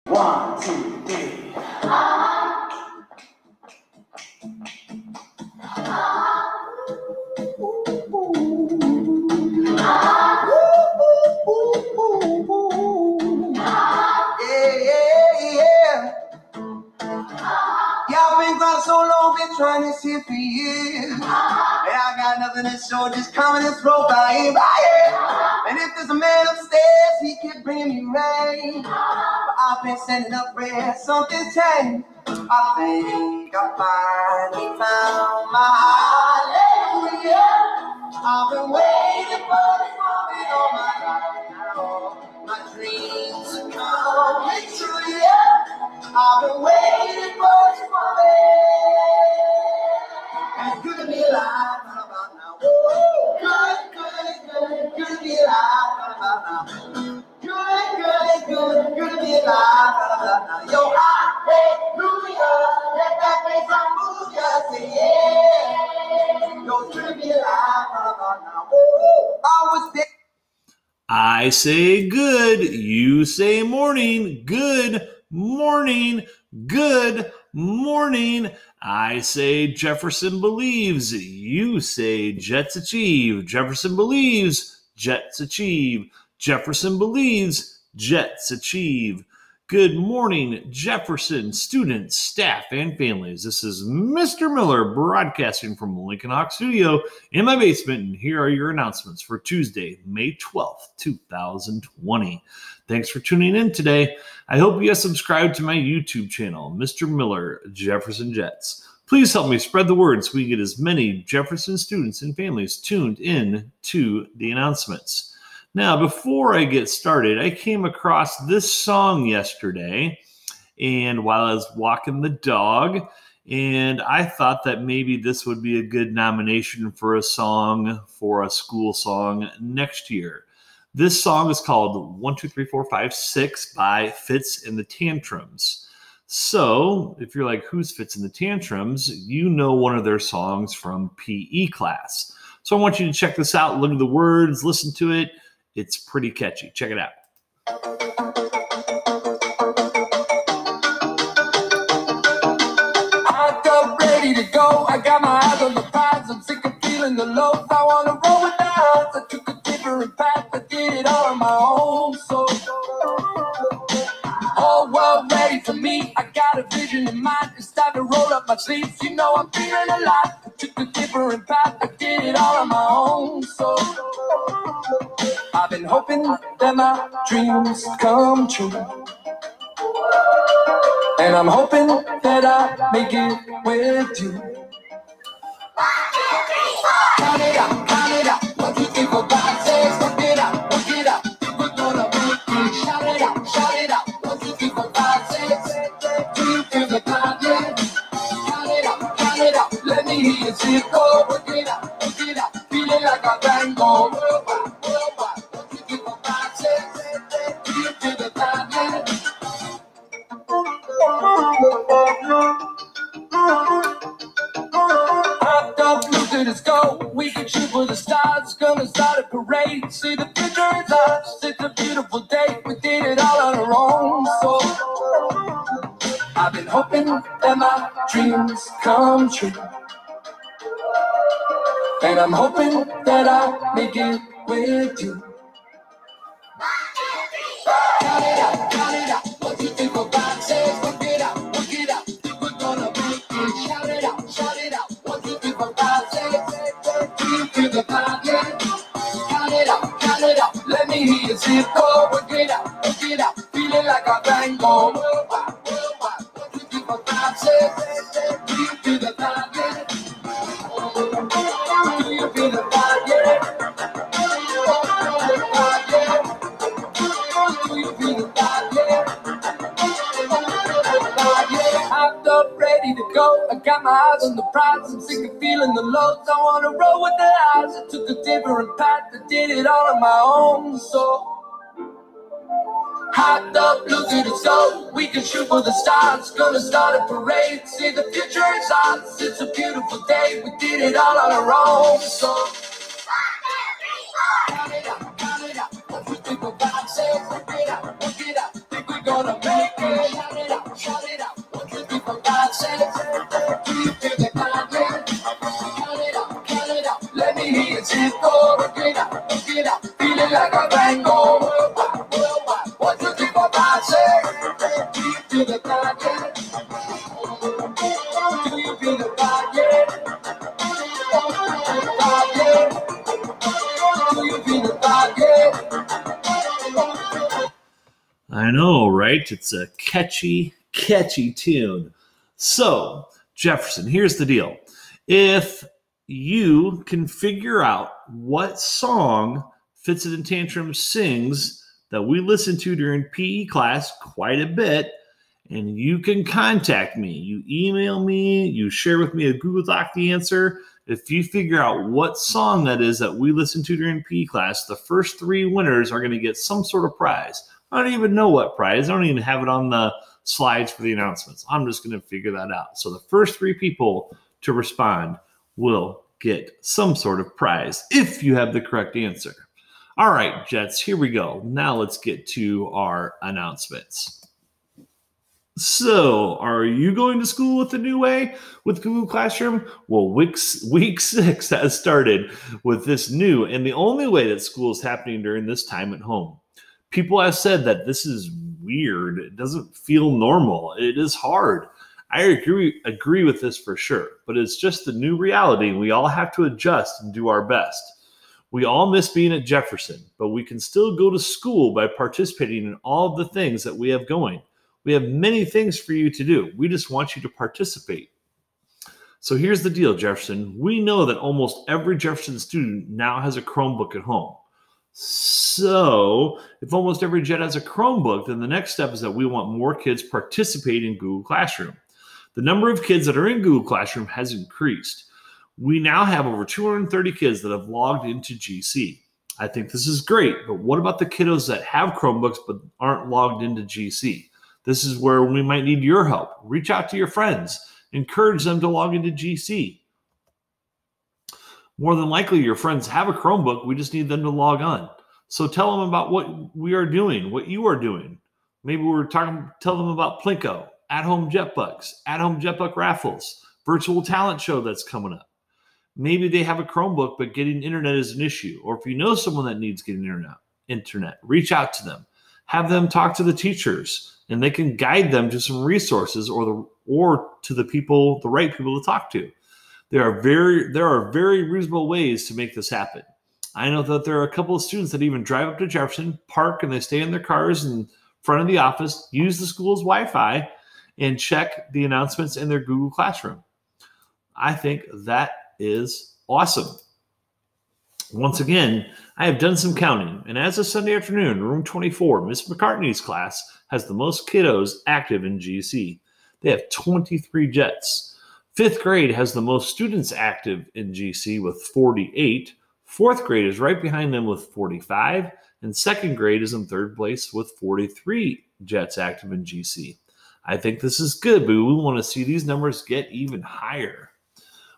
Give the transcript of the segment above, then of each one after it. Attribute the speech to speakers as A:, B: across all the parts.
A: 1, 2, 3. Y'all been gone so long, been trying this here for years. And I got nothing to show, just coming and throw by him. And if there's a man upstairs, he can bring me rain. But I've been sending up prayers, something's changed. I think I finally found my hallelujah. I've been waiting for this moment all my life now. My dreams are coming true, yeah. I've been waiting for this moment. And it's good to be alive, right about now. Woo! Good to be alive, right about now. Good to be alive, right about now. Yo, hallelujah, let that bass drum move ya, say yeah. Yo, it's good to be alive, right about now. Woo! I was there.
B: I say good, you say morning, good morning, good morning. I say Jefferson believes, you say Jets achieve. Jefferson believes, Jets achieve. Jefferson believes, Jets achieve. Good morning, Jefferson students, staff, and families. This is Mr. Miller broadcasting from Lincoln Hawk Studio in my basement, and here are your announcements for Tuesday, May 12th, 2020. Thanks for tuning in today. I hope you have subscribed to my YouTube channel, Mr. Miller Jefferson Jets. Please help me spread the word so we get as many Jefferson students and families tuned in to the announcements. Now, before I get started, I came across this song yesterday, and while I was walking the dog, and I thought that maybe this would be a good nomination for a song, for a school song next year. This song is called 1, 2, 3, 4, 5, 6 by Fitz and the Tantrums. So, if you're like, who's Fitz and the Tantrums? You know one of their songs from PE class. So I want you to check this out, look at the words, listen to it. It's pretty catchy. Check it out.
C: Hot up, ready to go. I got my eyes on the prize. I'm sick of feeling the lows. I want to roll with the odds. I took a different path. I did it all on my own. So, whole world ready for me. I got a vision in mind. It's time to roll up my sleeves. You know I'm feeling alive. I took a different path. I did it all on my own. So, I've been hoping that my dreams come true. And I'm hoping that I make it with you. Count it out, count it out. 1, 2, 3, 4, 5, 6. Work it out, work it out. We're gonna make it. Shout it out, shout it out. 1, 2, 3, 4, 5, 6. Do you feel the vibe? Yeah. Count it out, let me hear you say it go. Work it out, feeling like a tango. Worldwide, worldwide. 1, 2, 3, 4, 5, 6. Do you feel the vibe? Yeah. Hot dog, look at us go. We can shoot for the stars. Gonna start a parade. See the future is us. It's a beautiful day. We did it all on our own. So I've been hoping that my dreams come true. And I'm hoping that I make it with you. Count it out, count it out. 1, 2, 3, 4, 5, 6. Work it out, work it out. We're gonna make it. Shout it out, shout it out. 1, 2, 3, 4, 5, 6. Do you feel the vibe? Yeah. Count it out. Let me hear you say it go. Work it out, feeling like a tango. Worldwide, worldwide. 1, 2, 3, 4, 5, 6. Do you feel the vibe? Yeah. Do you feel the vibe? Yeah. I'm up, ready to go. I got my eyes on the prize. I'm sick of feeling the lows. I wanna roll with the highs. I took a different path. I did it all on my own. So hot up, look at us go. We can shoot for the stars. Gonna start a parade. See the future is ours. It's a beautiful day. We did it all on our own. So count it out. 1, 2, 3, 4, 5, 6. Work it out. Think we're gonna make it. Do you feel the vibe yet? Do you feel the vibe yet? Vibe yet? Do you feel the vibe yet?
B: I know, right? It's a catchy tune. So, Jefferson, here's the deal. If you can figure out what song Fitz and Tantrum sings that we listen to during PE class quite a bit, and you can contact me, you email me, you share with me a Google Doc the answer. If you figure out what song that is that we listen to during PE class, the first 3 winners are going to get some sort of prize. I don't even know what prize. I don't even have it on the slides for the announcements. I'm just going to figure that out. So the first 3 people to respond will get some sort of prize if you have the correct answer. All right, Jets, here we go. Now let's get to our announcements. So, are you going to school with the new way with Google Classroom? Well, week 6 has started with this new and the only way that school is happening during this time at home. People have said that this is weird. It doesn't feel normal. It is hard. I agree with this for sure, but it's just the new reality. We all have to adjust and do our best. We all miss being at Jefferson, but we can still go to school by participating in all of the things that we have going. We have many things for you to do. We just want you to participate. So here's the deal, Jefferson. We know that almost every Jefferson student now has a Chromebook at home. So if almost every Jet has a Chromebook, then the next step is that we want more kids participating in Google Classroom. The number of kids that are in Google Classroom has increased. We now have over 230 kids that have logged into GC. I think this is great, but what about the kiddos that have Chromebooks but aren't logged into GC? This is where we might need your help. Reach out to your friends. Encourage them to log into GC. More than likely, your friends have a Chromebook. We just need them to log on. So tell them about what we are doing, what you are doing. Maybe tell them about Plinko, at-home JetBugs, at-home JetBug raffles, virtual talent show that's coming up. Maybe they have a Chromebook, but getting internet is an issue. Or if you know someone that needs getting internet, reach out to them. Have them talk to the teachers, and they can guide them to some resources or to the right people to talk to. There are very reasonable ways to make this happen. I know that there are a couple of students that even drive up to Jefferson, park, and they stay in their cars in front of the office, use the school's Wi-Fi, and check the announcements in their Google Classroom. I think that is awesome. Once again, I have done some counting, and as of Sunday afternoon, room 24, Miss McCartney's class has the most kiddos active in GC. They have 23 Jets. 5th grade has the most students active in GC with 48. 4th grade is right behind them with 45, and 2nd grade is in 3rd place with 43 Jets active in GC. I think this is good, but we want to see these numbers get even higher.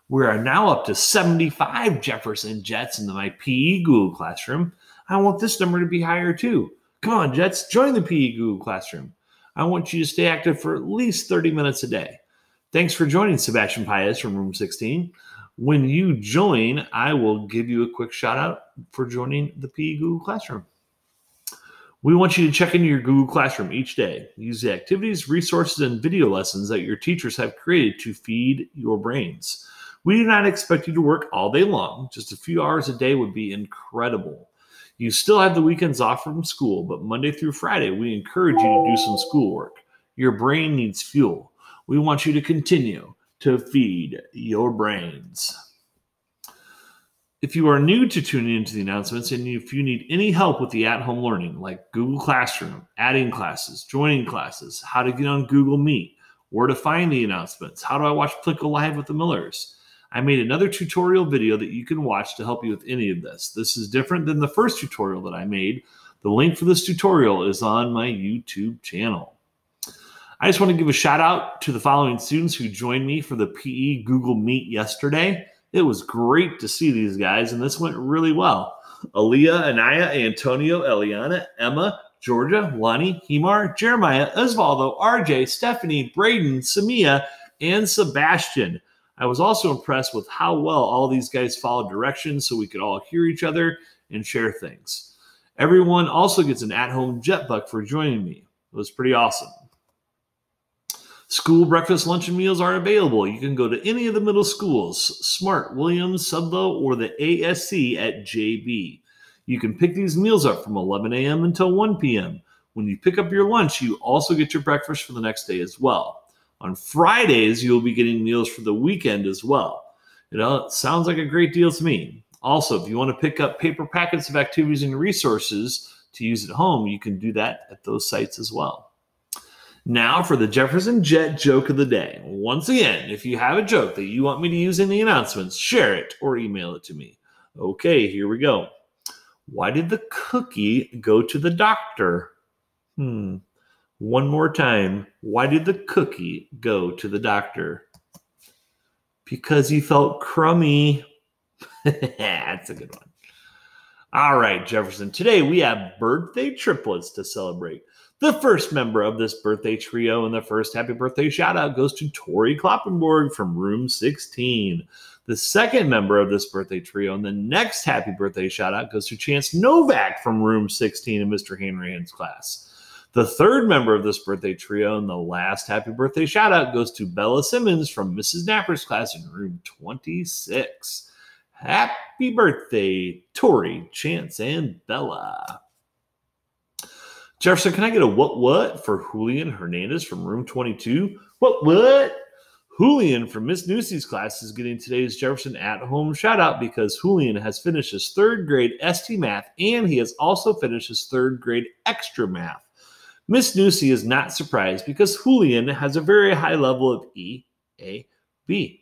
B: We are now up to 75 Jefferson Jets in my PE Google Classroom. I want this number to be higher too. Come on, Jets, join the PE Google Classroom. I want you to stay active for at least 30 minutes a day. Thanks for joining, Sebastian Paez from Room 16. When you join, I will give you a quick shout out for joining the PE Google Classroom. We want you to check into your Google Classroom each day. Use the activities, resources, and video lessons that your teachers have created to feed your brains. We do not expect you to work all day long. Just a few hours a day would be incredible. You still have the weekends off from school, but Monday through Friday, we encourage you to do some schoolwork. Your brain needs fuel. We want you to continue to feed your brains. If you are new to tuning into the announcements and if you need any help with the at-home learning, like Google Classroom, adding classes, joining classes, how to get on Google Meet, where to find the announcements, how do I watch Plinko Live with the Millers, I made another tutorial video that you can watch to help you with any of this. This is different than the first tutorial that I made. The link for this tutorial is on my YouTube channel. I just want to give a shout out to the following students who joined me for the PE Google Meet yesterday. It was great to see these guys, and this went really well. Aaliyah, Anaya, Antonio, Eliana, Emma, Georgia, Lonnie, Himar, Jeremiah, Osvaldo, RJ, Stephanie, Braden, Samia, and Sebastian. I was also impressed with how well all these guys followed directions so we could all hear each other and share things. Everyone also gets an at-home JetBug for joining me. It was pretty awesome. School breakfast, lunch, and meals are available. You can go to any of the middle schools, Smart, Williams, Sudlow, or the ASC at JB. You can pick these meals up from 11 a.m. until 1 p.m. When you pick up your lunch, you also get your breakfast for the next day as well. On Fridays, you'll be getting meals for the weekend as well. It sounds like a great deal to me. Also, if you want to pick up paper packets of activities and resources to use at home, you can do that at those sites as well. Now for the Jefferson Jet joke of the day. Once again, if you have a joke that you want me to use in the announcements, share it or email it to me. Okay, here we go. Why did the cookie go to the doctor? One more time. Why did the cookie go to the doctor? Because he felt crummy. That's a good one. All right, Jefferson. Today we have birthday triplets to celebrate. The first member of this birthday trio and the first happy birthday shout out goes to Tori Kloppenborg from room 16. The second member of this birthday trio and the next happy birthday shout out goes to Chance Novak from room 16 in Mr. Hanrahan's class. The third member of this birthday trio and the last happy birthday shout out goes to Bella Simmons from Mrs. Napper's class in room 26. Happy birthday, Tori, Chance, and Bella. Jefferson, can I get a what for Julian Hernandez from room 22? What? Julian from Miss Newsie's class is getting today's Jefferson at-home shout-out because Julian has finished his third grade ST Math and he has also finished his third grade Extra Math. Miss Newsie is not surprised because Julian has a very high level of EAB.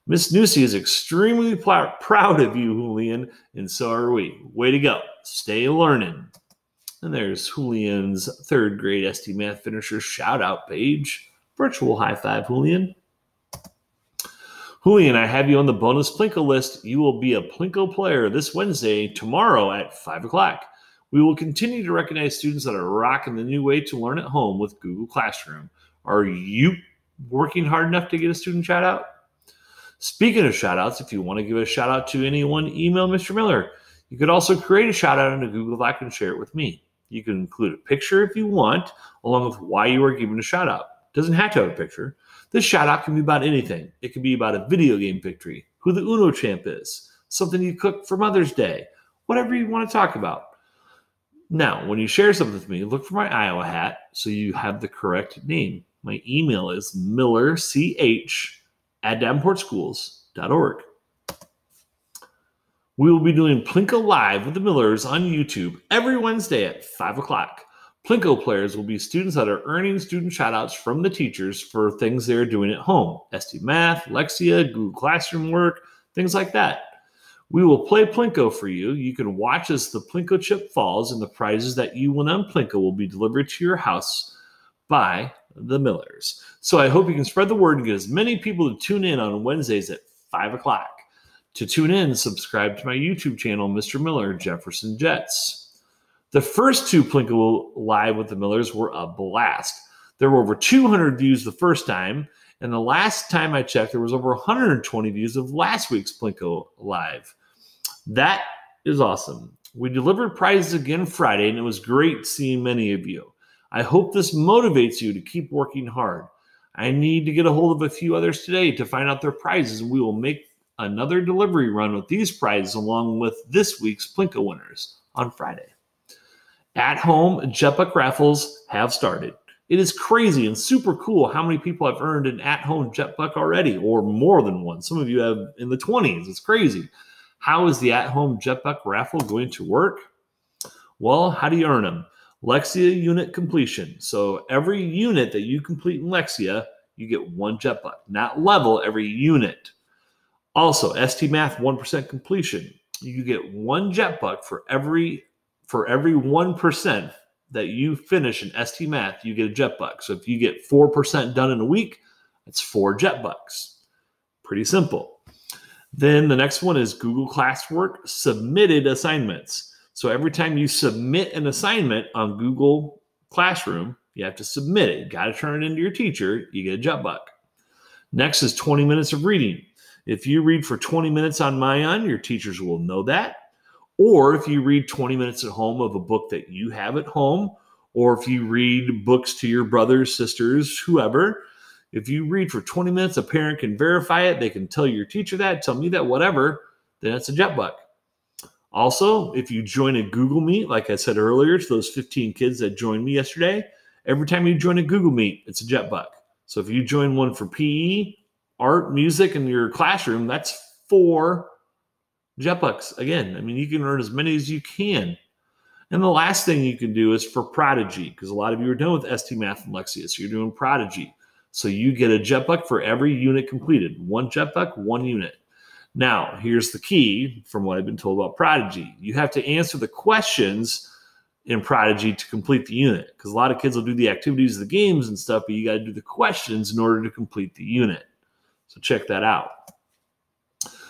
B: Miss Newsie is extremely proud of you, Julian, and so are we. Way to go. Stay learning. And there's Julian's third grade ST Math finisher shout out page. Virtual high five, Julian. Julian, I have you on the bonus Plinko list. You will be a Plinko player this Wednesday, tomorrow at 5 o'clock. We will continue to recognize students that are rocking the new way to learn at home with Google Classroom. Are you working hard enough to get a student shout out? Speaking of shout outs, if you want to give a shout out to anyone, email Mr. Miller. You could also create a shout out in a Google Doc and share it with me. You can include a picture if you want, along with why you are giving a shout out. It doesn't have to have a picture. This shout out can be about anything. It can be about a video game victory, who the Uno champ is, something you cooked for Mother's Day, whatever you want to talk about. Now, when you share something with me, look for my Iowa hat so you have the correct name. My email is millerch@davenportschools.org. We will be doing Plinko Live with the Millers on YouTube every Wednesday at 5 o'clock. Plinko players will be students that are earning student shoutouts from the teachers for things they're doing at home. ST Math, Lexia, Google Classroom work, things like that. We will play Plinko for you. You can watch as the Plinko chip falls and the prizes that you win on Plinko will be delivered to your house by the Millers. So I hope you can spread the word and get as many people to tune in on Wednesdays at 5 o'clock. To tune in, subscribe to my YouTube channel, Mr. Miller, Jefferson Jets. The first two Plinko Live with the Millers were a blast. There were over 200 views the first time, and the last time I checked, there was over 120 views of last week's Plinko Live. That is awesome. We delivered prizes again Friday, and it was great seeing many of you. I hope this motivates you to keep working hard. I need to get a hold of a few others today to find out their prizes, and we will make another delivery run with these prizes along with this week's Plinko winners on Friday. At-home Jetbuck raffles have started. It is crazy and super cool how many people have earned an at-home Jetbuck already, or more than one. Some of you have in the 20s. It's crazy. How is the at-home Jetbuck raffle going to work? Well, how do you earn them? Lexia unit completion. So every unit that you complete in Lexia, you get one Jetbuck. Not level, every unit. Also, ST Math 1% completion. You get one Jetbuck for every 1% that you finish in ST Math, you get a Jetbuck. So if you get 4% done in a week, that's 4 Jetbucks. Pretty simple. Then the next one is Google Classwork submitted assignments. So every time you submit an assignment on Google Classroom, you have to submit it. You got to turn it into your teacher, you get a Jetbuck. Next is 20 minutes of reading. If you read for 20 minutes on Mayan, your teachers will know that. Or if you read 20 minutes at home of a book that you have at home, Or if you read books to your brothers, sisters, whoever, if you read for 20 minutes, a parent can verify it. They can tell your teacher that, tell me that, whatever, then it's a JetBuck. Also, if you join a Google Meet, like I said earlier, to those 15 kids that joined me yesterday, every time you join a Google Meet, it's a JetBuck. So if you join one for PE, art, music in your classroom, that's 4 JetBucks. Again, I mean, you can earn as many as you can. And the last thing you can do is for Prodigy, because a lot of you are done with ST Math and Lexia, so you're doing Prodigy. So you get a JetBuck for every unit completed. 1 JetBuck, 1 unit. Now, here's the key from what I've been told about Prodigy. You have to answer the questions in Prodigy to complete the unit, because a lot of kids will do the activities, the games and stuff, but you got to do the questions in order to complete the unit. So check that out.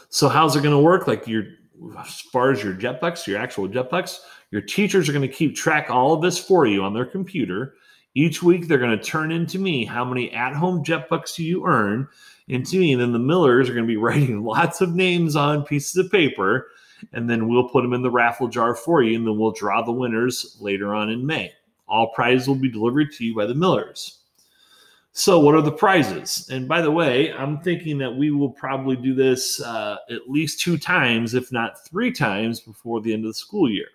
B: So how's it going to work? Like as far as your JetBucks, your actual JetBucks, your teachers are going to keep track all of this for you on their computer. Each week, they're going to turn into me how many at-home JetBucks you earn into me. And then the Millers are going to be writing lots of names on pieces of paper, and then we'll put them in the raffle jar for you, and then we'll draw the winners later on in May. All prizes will be delivered to you by the Millers. So what are the prizes? And by the way, I'm thinking that we will probably do this at least 2 times, if not 3 times, before the end of the school year.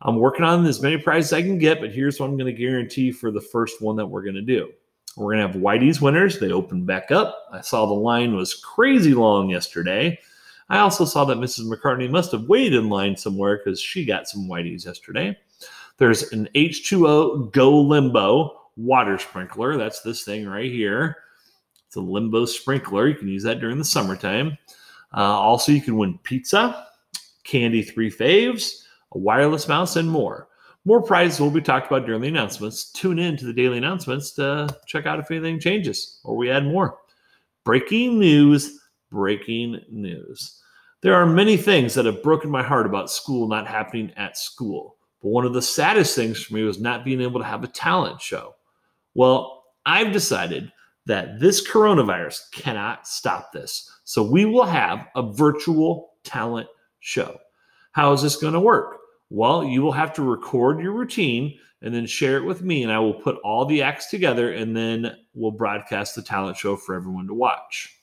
B: I'm working on as many prizes as I can get, but here's what I'm going to guarantee for the first one that we're going to do. We're going to have Whitey's winners. They opened back up. I saw the line was crazy long yesterday. I also saw that Mrs. McCartney must have waited in line somewhere because she got some Whitey's yesterday. There's an H2O Go Limbo water sprinkler. That's this thing right here. It's a Limbo sprinkler. You can use that during the summertime. Also, you can win pizza, candy 3 faves, a wireless mouse, and more. More prizes will be talked about during the announcements. Tune in to the daily announcements to check out if anything changes or we add more. Breaking news, breaking news. There are many things that have broken my heart about school not happening at school. But one of the saddest things for me was not being able to have a talent show. Well, I've decided that this coronavirus cannot stop this. So we will have a virtual talent show. How is this going to work? Well, you will have to record your routine and then share it with me, and I will put all the acts together, and then we'll broadcast the talent show for everyone to watch.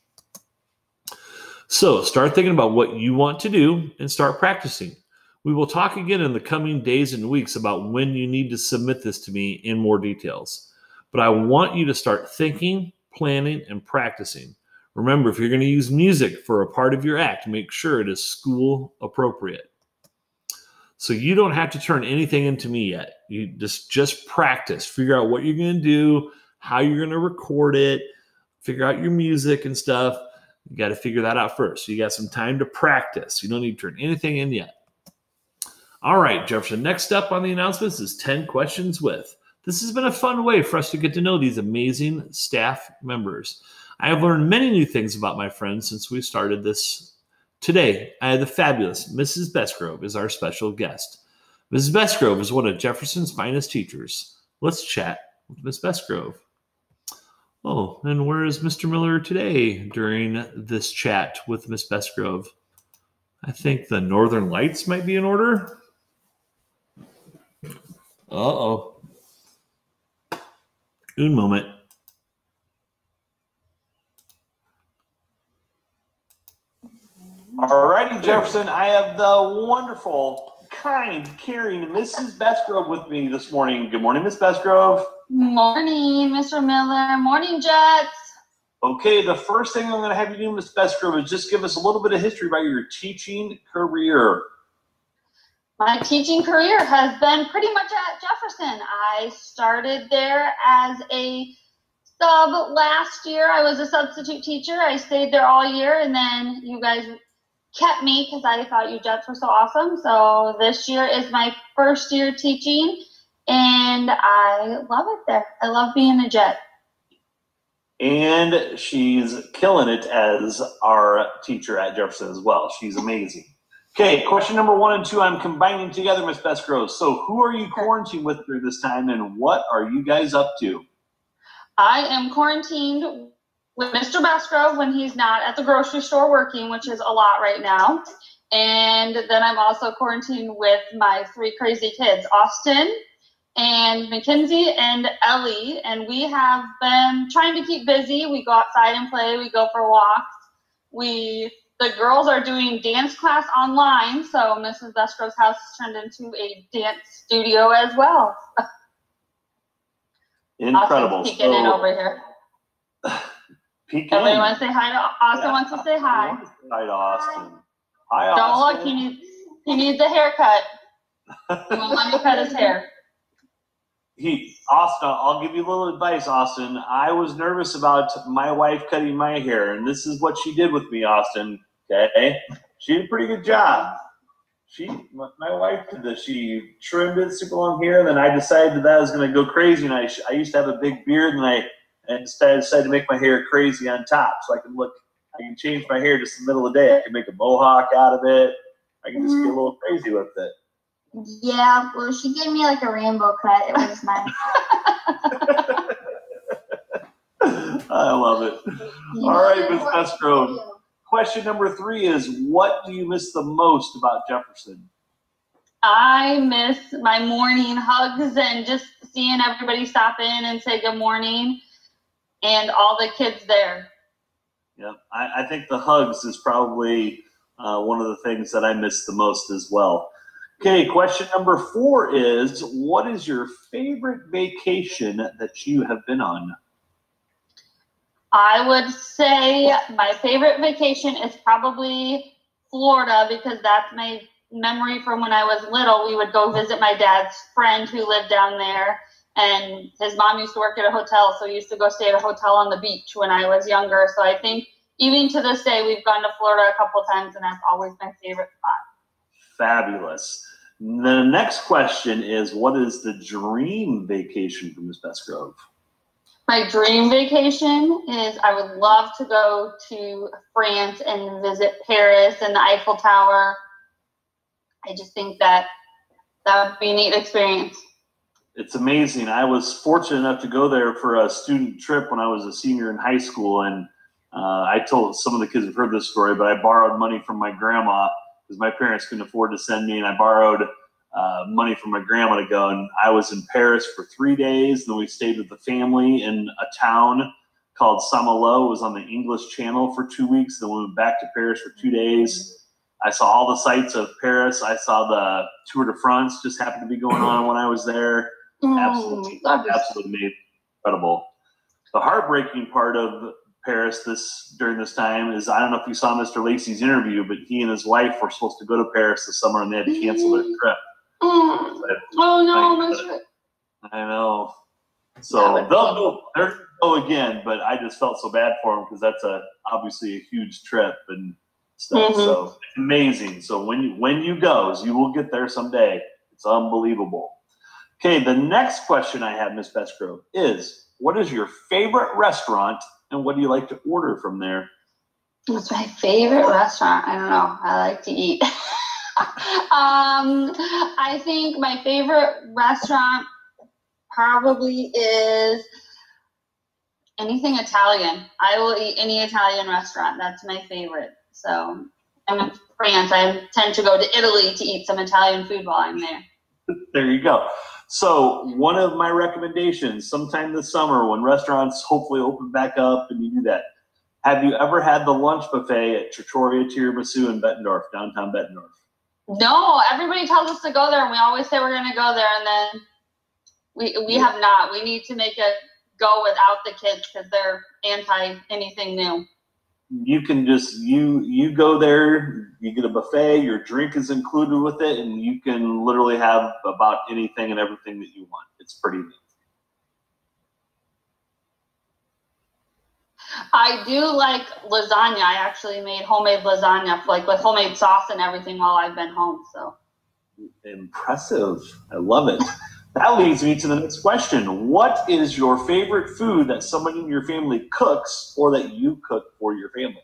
B: So start thinking about what you want to do and start practicing. We will talk again in the coming days and weeks about when you need to submit this to me in more details. But I want you to start thinking, planning, and practicing. Remember, if you're going to use music for a part of your act, make sure it is school appropriate. So you don't have to turn anything into me yet. You just practice. Figure out what you're going to do, how you're going to record it, figure out your music and stuff. You got to figure that out first. So you got some time to practice. You don't need to turn anything in yet. All right, Jefferson, next up on the announcements is 10 Questions With. This has been a fun way for us to get to know these amazing staff members. I have learned many new things about my friends since we started this. Today, I have the fabulous Mrs. Besgrove as our special guest. Mrs. Besgrove is one of Jefferson's finest teachers. Let's chat with Miss Besgrove. Oh, and where is Mr. Miller today during this chat with Miss Besgrove? I think the Northern Lights might be in order. Uh-oh. Un moment. All righty, Jefferson. I have the wonderful, kind, caring Mrs. Besgrove with me this morning. Good morning, Miss Besgrove.
D: Morning, Mr. Miller. Morning, Jets.
B: Okay, the first thing I'm going to have you do, Miss Besgrove, is just give us a little bit of history about your teaching career.
D: My teaching career has been pretty much at Jefferson. I started there as a sub last year. I was a substitute teacher. I stayed there all year, and then you guys kept me because I thought you Jets were so awesome. So this year is my first year teaching, and I love it there. I love being a Jet.
B: And she's killing it as our teacher at Jefferson as well. She's amazing. Okay, question number 1 and 2, I'm combining together, Miss Besgrove. So who are you quarantined with through this time, and what are you guys up to?
D: I am quarantined with Mr. Besgrove when he's not at the grocery store working, which is a lot right now. And then I'm also quarantined with my 3 crazy kids, Austin, and Mackenzie and Ellie, and we have been trying to keep busy. We go outside and play. We go for walks. The girls are doing dance class online, so Mrs. Besgrove's house has turned into a dance studio as well.
B: Incredible.
D: Austin's peeking in over here. Everybody wants to say hi to Austin. Wants to say hi.
B: Hi to Austin. Hi, Austin.
D: Don't look. He needs a haircut. He won't let me cut his hair.
B: Austin, I'll give you a little advice, Austin. I was nervous about my wife cutting my hair, and this is what she did with me, Austin. Okay, she did a pretty good job. My wife did this. She trimmed it super long hair, and then I decided that I was going to go crazy. And I used to have a big beard, and I decided to make my hair crazy on top, so I can change my hair just in the middle of the day. I can make a mohawk out of it. I can just get a little crazy with it.
E: Yeah, well, she gave me like a rainbow cut. It was nice.
B: I love it. All right, Ms. Besgrove. Question number 3 is, what do you miss the most about Jefferson?
D: I miss my morning hugs and just seeing everybody stop in and say good morning and all the kids there.
B: Yeah, I think the hugs is probably one of the things that I miss the most as well. Okay, question number 4 is, what is your favorite vacation that you have been on?
D: I would say my favorite vacation is probably Florida, because that's my memory from when I was little. We would go visit my dad's friend who lived down there, and his mom used to work at a hotel, so we used to go stay at a hotel on the beach when I was younger. So I think even to this day, we've gone to Florida a couple times, and that's always my favorite spot.
B: Fabulous. The next question is, what is the dream vacation for Ms. Besgrove?
D: My dream vacation is I would love to go to France and visit Paris and the Eiffel Tower. I just think that would be a neat experience.
B: It's amazing. I was fortunate enough to go there for a student trip when I was a senior in high school, and I told some of the kids have heard this story, but I borrowed money from my grandma because my parents couldn't afford to send me, and I borrowed money from my grandma to go, and I was in Paris for 3 days. Then we stayed with the family in a town called Saint-Malo. It was on the English Channel for 2 weeks. Then we went back to Paris for 2 days. I saw all the sights of Paris. I saw the Tour de France just happened to be going on when I was there. Absolutely incredible. The heartbreaking part of Paris during this time is, I don't know if you saw Mr. Lacey's interview, but he and his wife were supposed to go to Paris this summer, and they had to cancel their trip.
D: Oh no,
B: I know. So they'll go again, but I just felt so bad for them because that's obviously a huge trip and stuff. So it's amazing. So when you go, you will get there someday. It's unbelievable. Okay, the next question I have, Ms. Besgrove, is, what is your favorite restaurant and what do you like to order from there?
D: What's my favorite restaurant? I don't know. I like to eat. I think my favorite restaurant probably is anything Italian. I will eat any Italian restaurant. That's my favorite. So I'm in France. I tend to go to Italy to eat some Italian food while I'm there.
B: There you go. So one of my recommendations, sometime this summer when restaurants hopefully open back up and you do that, have you ever had the lunch buffet at Trattoria Tiramisu in Bettendorf, downtown Bettendorf?
D: No, everybody tells us to go there, and we always say we're going to go there, and then we have not. We need to make it go without the kids because they're anti anything new.
B: You can just you go there, you get a buffet, your drink is included with it, and you can literally have about anything and everything that you want. It's pretty neat.
D: I do like lasagna. I actually made homemade lasagna, like with homemade sauce and everything while I've been home. So
B: impressive. I love it. That leads me to the next question. What is your favorite food that someone in your family cooks or that you cook for your family?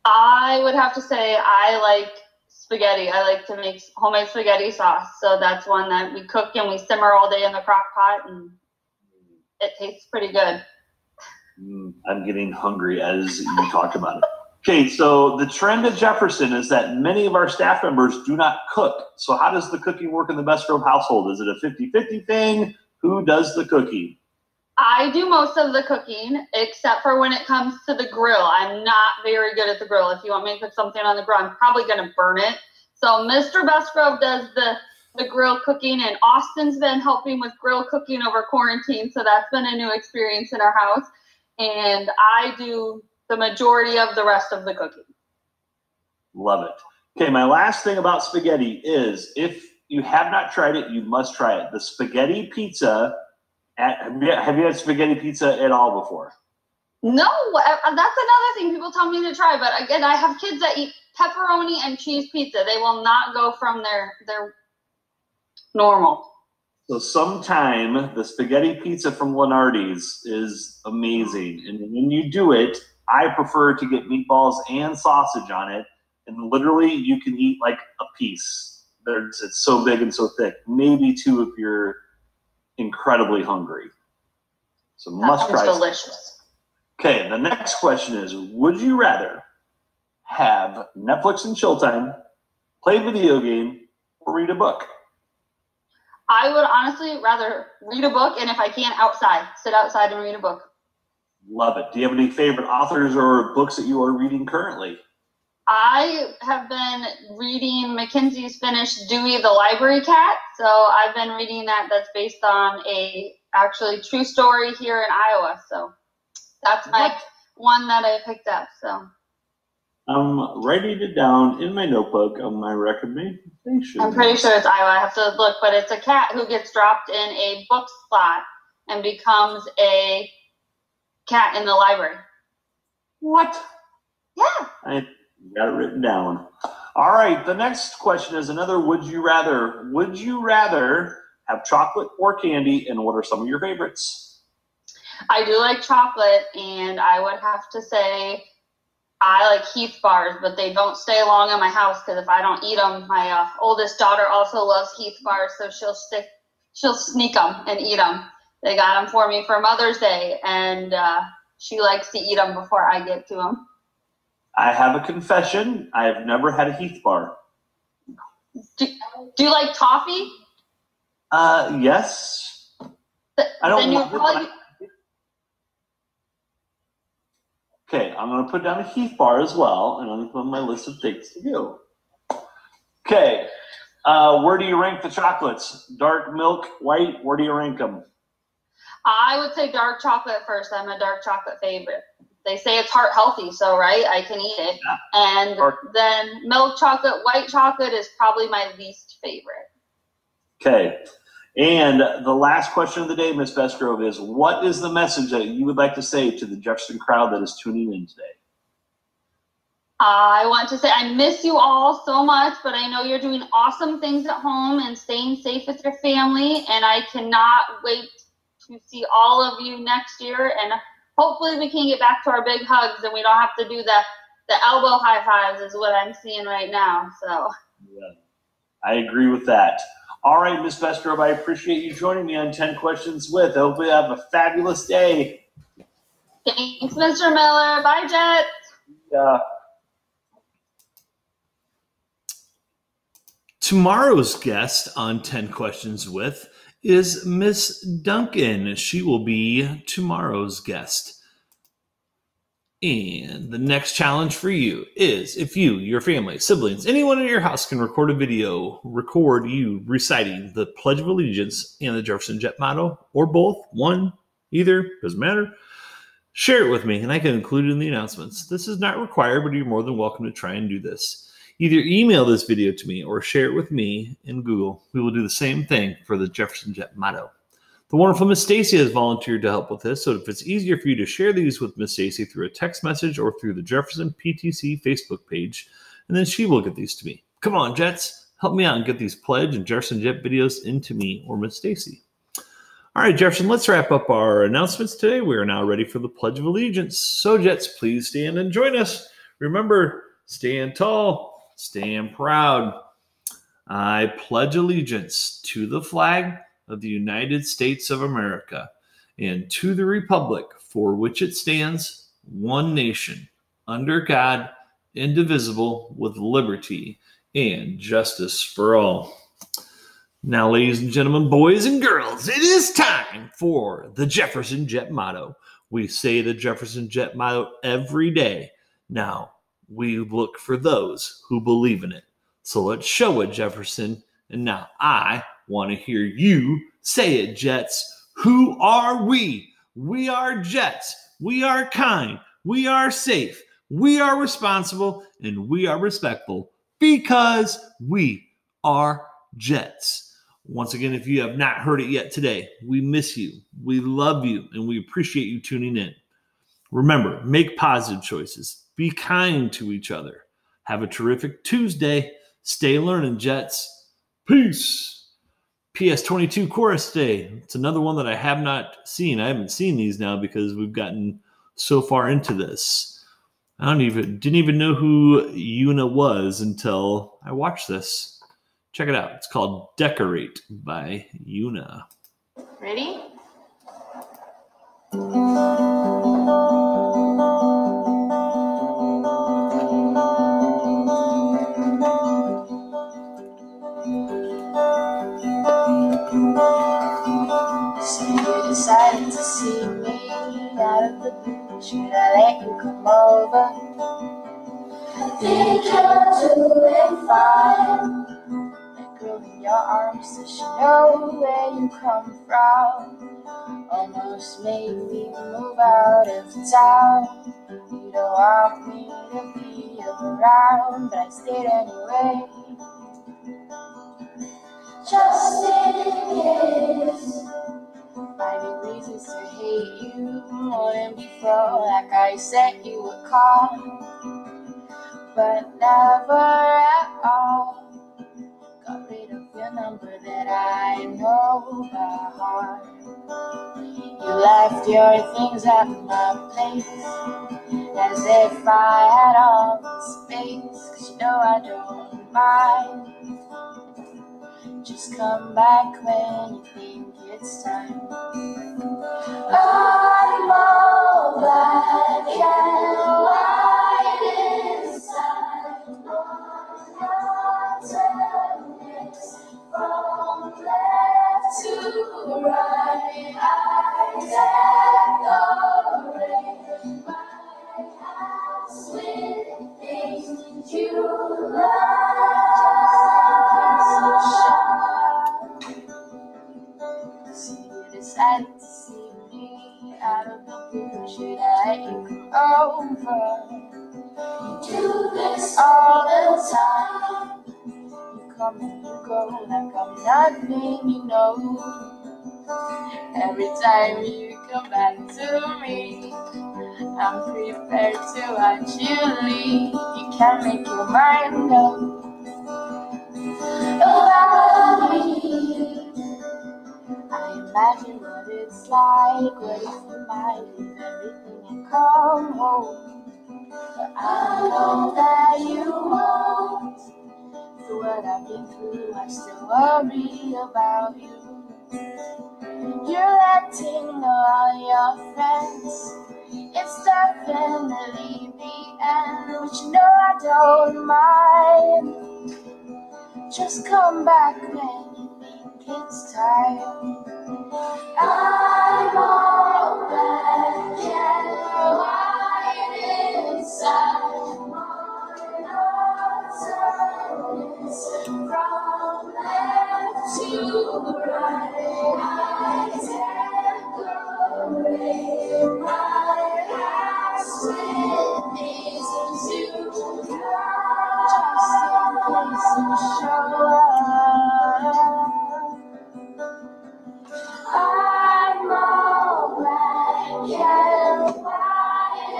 D: I would have to say I like spaghetti. I like to make homemade spaghetti sauce. So that's one that we cook and we simmer all day in the crock pot, and it tastes pretty good.
B: I'm getting hungry as you talk about it. Okay, so the trend at Jefferson is that many of our staff members do not cook. So how does the cooking work in the Besgrove household? Is it a 50-50 thing? Who does the cooking?
D: I do most of the cooking, except for when it comes to the grill. I'm not very good at the grill. If you want me to cook something on the grill, I'm probably going to burn it. So Mr. Besgrove does the grill cooking, and Austin's been helping with grill cooking over quarantine, so that's been a new experience in our house. And I do the majority of the rest of the cooking.
B: Love it. Okay, my last thing about spaghetti is, if you have not tried it, you must try it. The spaghetti pizza. Have you had spaghetti pizza at all before?
D: No, that's another thing people tell me to try. But again, I have kids that eat pepperoni and cheese pizza. They will not go from their normal.
B: So sometime the spaghetti pizza from Lenardi's is amazing. And when you do it, I prefer to get meatballs and sausage on it. And literally you can eat like a piece. It's so big and so thick. Maybe two if you're incredibly hungry. So must try.
D: Delicious.
B: Okay, the next question is, would you rather have Netflix and chill time, play a video game, or read a book?
D: I would honestly rather read a book, and if I can, sit outside and read a book.
B: Love it. Do you have any favorite authors or books that you are reading currently?
D: I have been reading Mackenzie's finished Dewey the Library Cat. So I've been reading that. That's based on a actually true story here in Iowa. So that's my one that I picked up. So
B: I'm writing it down in my notebook on my recommendation.
D: I'm pretty sure it's Iowa. I have to look, but it's a cat who gets dropped in a book slot and becomes a cat in the library.
B: What?
D: Yeah.
B: I got it written down. All right, the next question is another would you rather. Would you rather have chocolate or candy, and what are some of your favorites?
D: I do like chocolate, and I would have to say I like Heath bars, but they don't stay long in my house because if I don't eat them, my oldest daughter also loves Heath bars, so she'll sneak them and eat them. They got them for me for Mother's Day, and she likes to eat them before I get to them.
B: I have a confession. I have never had a Heath bar.
D: Do you like toffee?
B: Yes. I don't love it. Okay, I'm going to put down a Heath bar as well, and I'm going to put on my list of things to do. Okay, where do you rank the chocolates? Dark, milk, white, where do you rank them?
D: I would say dark chocolate first. I'm a dark chocolate favorite. They say it's heart healthy, so right, I can eat it. Yeah. And then milk chocolate, white chocolate is probably my least favorite.
B: Okay. And the last question of the day, Ms. Besgrove, is what is the message that you would like to say to the Jefferson crowd that is tuning in today?
D: I want to say I miss you all so much, but I know you're doing awesome things at home and staying safe with your family, and I cannot wait to see all of you next year, and hopefully we can get back to our big hugs and we don't have to do the elbow high fives is what I'm seeing right now. So
B: yeah, I agree with that. All right, Ms. Besgrove, I appreciate you joining me on 10 Questions With. I hope you have a fabulous day.
D: Thanks, Mr. Miller. Bye, Jets.
B: Yeah.
C: Tomorrow's guest on 10 Questions With is Miss Duncan. She will be tomorrow's guest. And the next challenge for you is if you, your family, siblings, anyone in your house can record a video, record you reciting the Pledge of Allegiance and the Jefferson Jet motto, or both, one, either, doesn't matter. Share it with me and I can include it in the announcements. This is not required, but you're more than welcome to try and do this. Either email this video to me or share it with me in Google. We will do the same thing for the Jefferson Jet motto. The wonderful Miss Stacy has volunteered to help with this, so if it's easier for you to share these with Miss Stacy through a text message or through the Jefferson PTC Facebook page, and then she will get these to me. Come on, Jets, help me out and get these Pledge and Jefferson Jet videos into me or Miss Stacy. All right, Jefferson, let's wrap up our announcements today. We are now ready for the Pledge of Allegiance. So, Jets, please stand and join us. Remember, stand tall, stand proud. I pledge allegiance to the flag of the United States of America and to the republic for which it stands, one nation,
B: under God, indivisible, with liberty and justice for all. Now, ladies and gentlemen, boys and girls, it is time for the Jefferson Jet motto. We say the Jefferson Jet motto every day. Now, we look for those who believe in it. So let's show it, Jefferson. And now I want to hear you say it, Jets. Who are we? We are Jets. We are kind. We are safe. We are responsible. And we are respectful because we are Jets. Once again, if you have not heard it yet today, we miss you, we love you, and we appreciate you tuning in. Remember, make positive choices. Be kind to each other. Have a terrific Tuesday. Stay learning, Jets. Peace. PS22 Chorus Day. It's another one that I have not seen. I haven't seen these now because we've gotten so far into this. I didn't even know who Una was until I watched this. Check it out. It's called Decorate by Una.
D: Ready?
E: So you decided to see me out of the blue. Should I let you come over? I think you're doing fine. Girl in your arms, does she know where you come from? Almost made me move out of town. You don't want me to be around, but I stayed anyway. Just in case, finding reasons to hate you more than before. Like I said you would call, but never at all. Got rid of your number that I know by heart. You left your things at my place, as if I had all the space. 'Cause you know I don't mind. Just come back when you think it's time. I'm all black and white inside. From left to right, I decorate my house with things you love. So you decided to see me out of the blue. Should I come over? You do this all the time. Come and you go like I'm nothing, you know. Every time you come back to me, I'm prepared to watch you leave. You can't make your mind up about me. I imagine what it's like. What if you might leave everything and come home? But I know that you won't. For what I've been through, I still worry about you. You're letting all your friends. It's definitely the end, but you know I don't mind. Just come back when you think it's time. I'm all black and white inside. From left to right, I decorate my house with things you love. Just in case you show up. I'm all black and white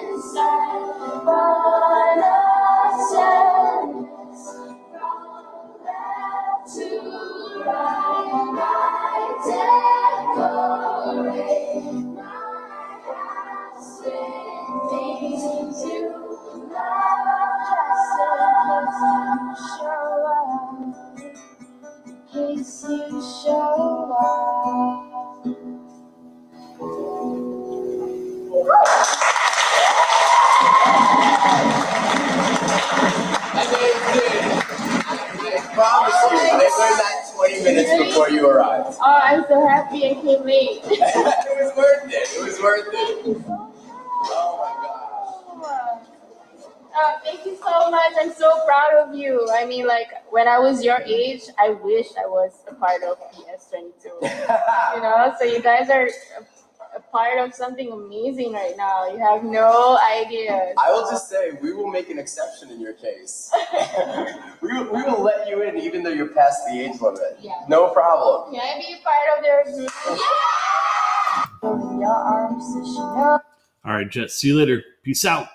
E: inside, but a sadness from left to right. I decorate my house with things you love. Just in case you show up. In case you show up.
A: before you arrived.
E: Oh, I'm so happy I came late.
A: It was worth it. It was worth it. Oh my gosh.
E: Thank you so much. I'm so proud of you. I mean, like, when I was your age, I wish I was a part of PS22. You know, so you guys are a part of something amazing right now. You have no idea.
A: I will just say, we will make an exception in your case. we will let you in even though you're past the age limit.
E: Yeah.
A: No problem.
E: Can I be a part of their group? Yeah! Your arms, so she knows.
B: All right, Jet. See you later. Peace out.